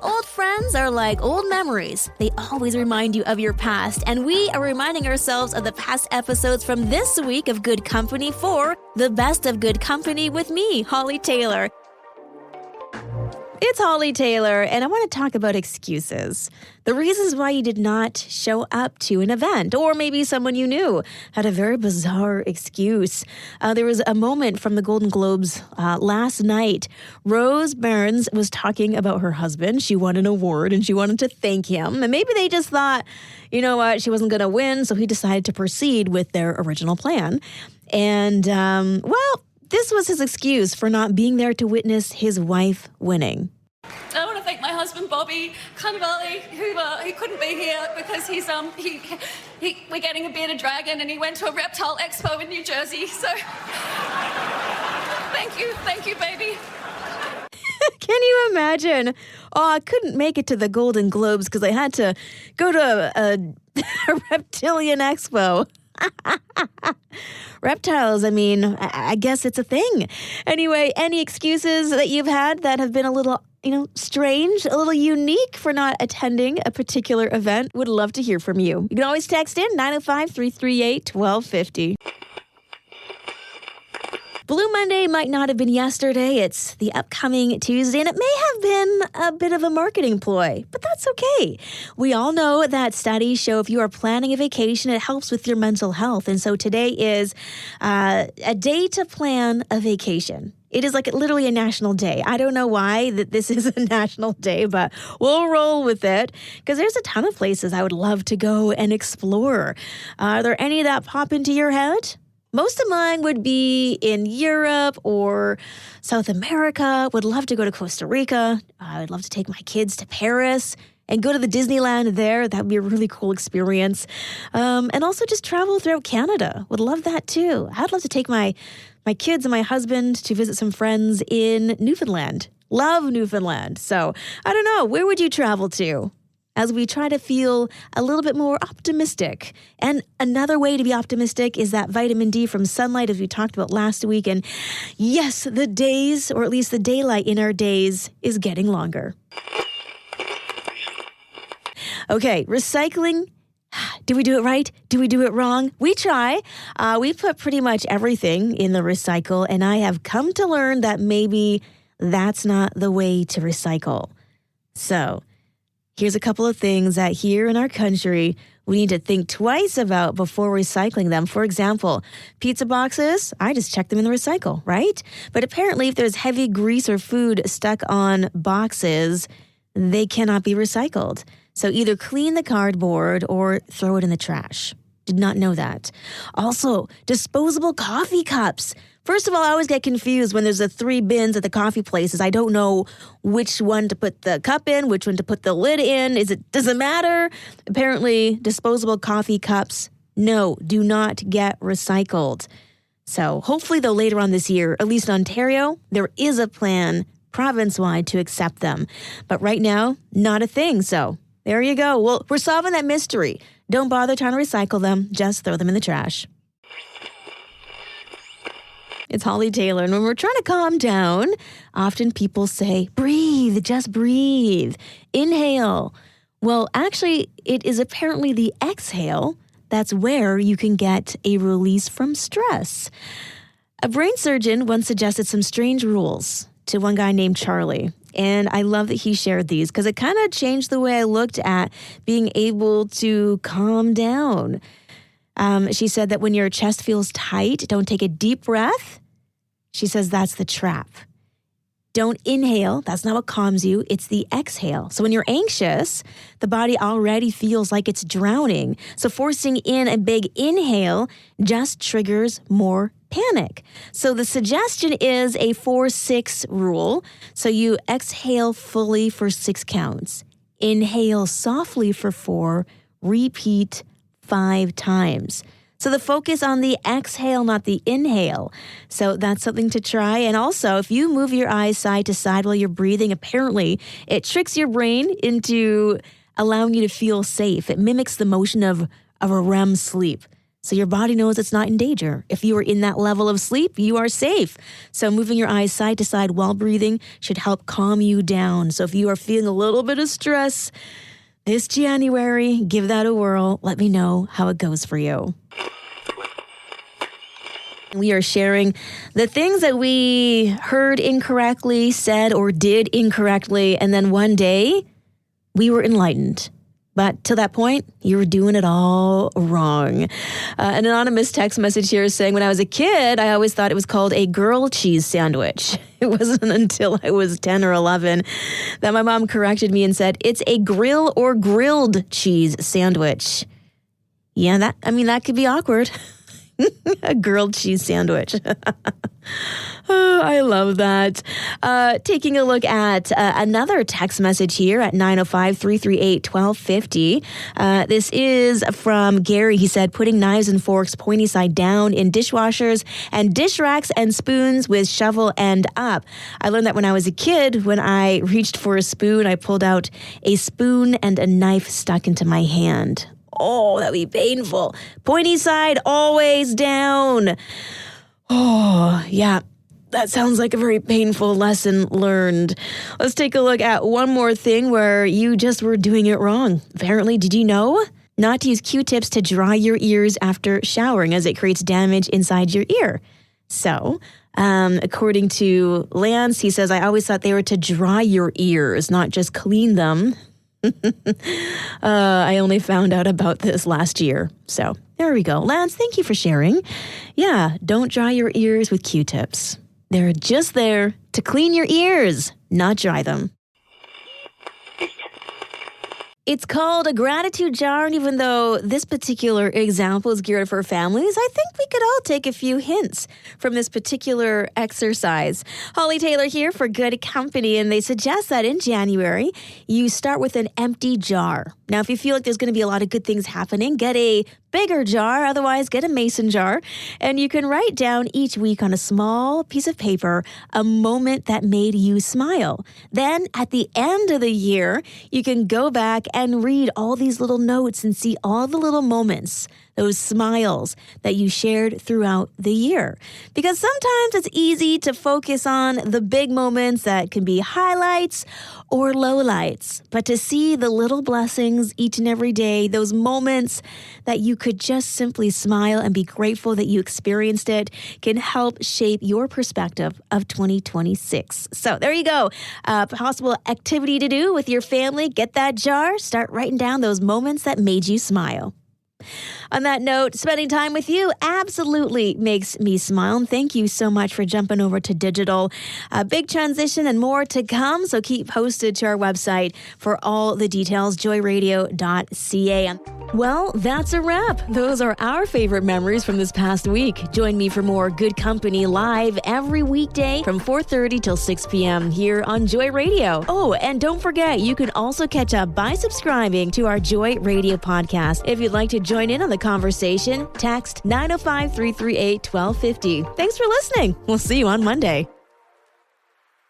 Old friends are like old memories. They always remind you of your past, and we are reminding ourselves of the past episodes from this week of Good Company for the Best of Good Company with me, Hollie Taylor. It's Hollie Taylor, and I want to talk about excuses. The reasons why you did not show up to an event, or maybe someone you knew had a very bizarre excuse. There was a moment from the Golden Globes last night. Rose Byrne was talking about her husband. She won an award, and she wanted to thank him. And maybe they just thought, you know what, she wasn't going to win, so he decided to proceed with their original plan. And, this was his excuse for not being there to witness his wife winning. I want to thank my husband Bobby Cannavale, who he couldn't be here because we're getting a bearded dragon, and he went to a reptile expo in New Jersey. So thank you, baby. Can you imagine? Oh, I couldn't make it to the Golden Globes because I had to go to a reptilian expo. Reptiles, I guess it's a thing. Anyway, any excuses that you've had that have been a little, strange, a little unique for not attending a particular event? Would love to hear from you. You can always text in 905-338-1250. Blue Monday might not have been yesterday. It's the upcoming Tuesday, and it may have been a bit of a marketing ploy, but that's okay. We all know that studies show if you are planning a vacation, it helps with your mental health. And so today is a day to plan a vacation. It is like literally a national day. I don't know why that this is a national day, but we'll roll with it because there's a ton of places I would love to go and explore. Are there any that pop into your head? Most of mine would be in Europe or South America. Would love to go to Costa Rica. I would love to take my kids to Paris and go to the Disneyland there. That would be a really cool experience. And also just travel throughout Canada. Would love that too. I'd love to take my kids and my husband to visit some friends in Newfoundland. Love Newfoundland. So I don't know. Where would you travel to? As we try to feel a little bit more optimistic. And another way to be optimistic is that vitamin D from sunlight, as we talked about last week. And yes, the days, or at least the daylight in our days, is getting longer. Okay, recycling. Do we do it right? Do we do it wrong? We try. We put pretty much everything in the recycle, and I have come to learn that maybe that's not the way to recycle. So here's a couple of things that here in our country we need to think twice about before recycling them. For example, pizza boxes, I just check them in the recycle, right? But apparently if there's heavy grease or food stuck on boxes, they cannot be recycled. So either clean the cardboard or throw it in the trash. Did not know that. Also, disposable coffee cups. First of all, I always get confused when there's the 3 bins at the coffee places. I don't know which one to put the cup in, which one to put the lid in. Does it matter? Apparently, disposable coffee cups, no, do not get recycled. So hopefully, though, later on this year, at least in Ontario, there is a plan province-wide to accept them. But right now, not a thing. So there you go. Well, we're solving that mystery. Don't bother trying to recycle them. Just throw them in the trash. It's Hollie Taylor, and when we're trying to calm down, often people say, breathe, just breathe, inhale. Well, actually, it is apparently the exhale that's where you can get a release from stress. A brain surgeon once suggested some strange rules to one guy named Charlie, and I love that he shared these because it kind of changed the way I looked at being able to calm down. She said that when your chest feels tight, don't take a deep breath. She says that's the trap. Don't inhale. That's not what calms you. It's the exhale. So when you're anxious, the body already feels like it's drowning. So forcing in a big inhale just triggers more panic. So the suggestion is a 4-6 rule. So you exhale fully for 6 counts. Inhale softly for 4. Repeat 5 times. So the focus on the exhale, not the inhale. So that's something to try. And also, if you move your eyes side to side while you're breathing, apparently it tricks your brain into allowing you to feel safe. It mimics the motion of a REM sleep. So your body knows it's not in danger. If you are in that level of sleep, you are safe. So moving your eyes side to side while breathing should help calm you down. So if you are feeling a little bit of stress this January, give that a whirl. Let me know how it goes for you. We are sharing the things that we heard incorrectly, said or did incorrectly, and then one day we were enlightened. But to that point, you were doing it all wrong. An anonymous text message here is saying, when I was a kid, I always thought it was called a grilled cheese sandwich. It wasn't until I was 10 or 11 that my mom corrected me and said, it's a grill or grilled cheese sandwich. Yeah, that could be awkward. A grilled cheese sandwich. Oh, I love that. Taking a look at another text message here at 905-338-1250. This is from Gary. He said, putting knives and forks pointy side down in dishwashers and dish racks and spoons with shovel end up. I learned that when I was a kid. When I reached for a spoon, I pulled out a spoon and a knife stuck into my hand. Oh, that'd be painful. Pointy side, always down. Oh, yeah. That sounds like a very painful lesson learned. Let's take a look at one more thing where you just were doing it wrong. Apparently, did you know? Not to use Q-tips to dry your ears after showering, as it creates damage inside your ear. So, according to Lance, he says, I always thought they were to dry your ears, not just clean them. I only found out about this last year. So there we go. Lance, thank you for sharing. Yeah, don't dry your ears with Q-tips. They're just there to clean your ears, not dry them. It's called a gratitude jar, and even though this particular example is geared for families, I think we could all take a few hints from this particular exercise. Hollie Taylor here for Good Company, and they suggest that in January, you start with an empty jar. Now, if you feel like there's going to be a lot of good things happening, get a bigger jar, otherwise get a mason jar, and you can write down each week on a small piece of paper a moment that made you smile. Then at the end of the year, you can go back and read all these little notes and see all the little moments, those smiles that you shared throughout the year. Because sometimes it's easy to focus on the big moments that can be highlights or lowlights, but to see the little blessings each and every day, those moments that you could just simply smile and be grateful that you experienced it, can help shape your perspective of 2026. So there you go. Possible activity to do with your family. Get that jar. Start writing down those moments that made you smile. On that note, spending time with you absolutely makes me smile. And thank you so much for jumping over to digital. A big transition and more to come, so keep posted to our website for all the details, joyradio.ca. Well, that's a wrap. Those are our favorite memories from this past week. Join me for more Good Company live every weekday from 4:30 till 6 p.m. here on Joy Radio. Oh, and don't forget, you can also catch up by subscribing to our Joy Radio podcast. If you'd like to join in on the conversation, text 905-338-1250. Thanks for listening. We'll see you on Monday.